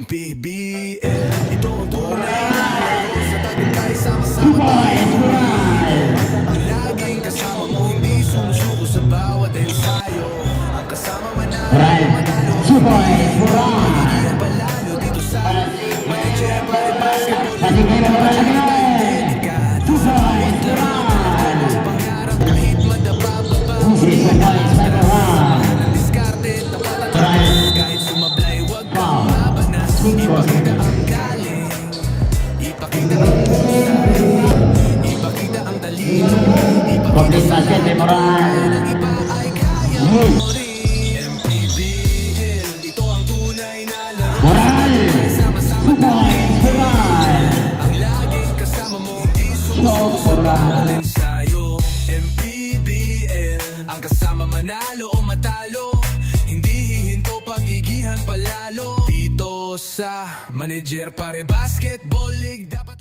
MPBL, ito ang tunay na laro sa tagumpay, sama-sama tayo. Ang laging kasama mo, hindi sumusuko sa bawat ensayo. Ang kasama manalo, Suboy, hindi ang palalo dito sa Manager para basketball. Pangarap kahit madabababa, diskarte, tapat at tapat. Kahit sumablay, wag kang mabanas. Ipakita ang galing, ipakita ang husay, ipakita ang talino, ipakita ang iba ay kaya mo rin. MPBL, ito ang tunay na laro. Sama-sama tayo. Ang laging kasama mo, isusuko sa bawat ensayo. MPBL, ang kasama manalo o matalo, hindi hihinto pag-igihan palalo. Dito sa Manager Pare Basketball League dapat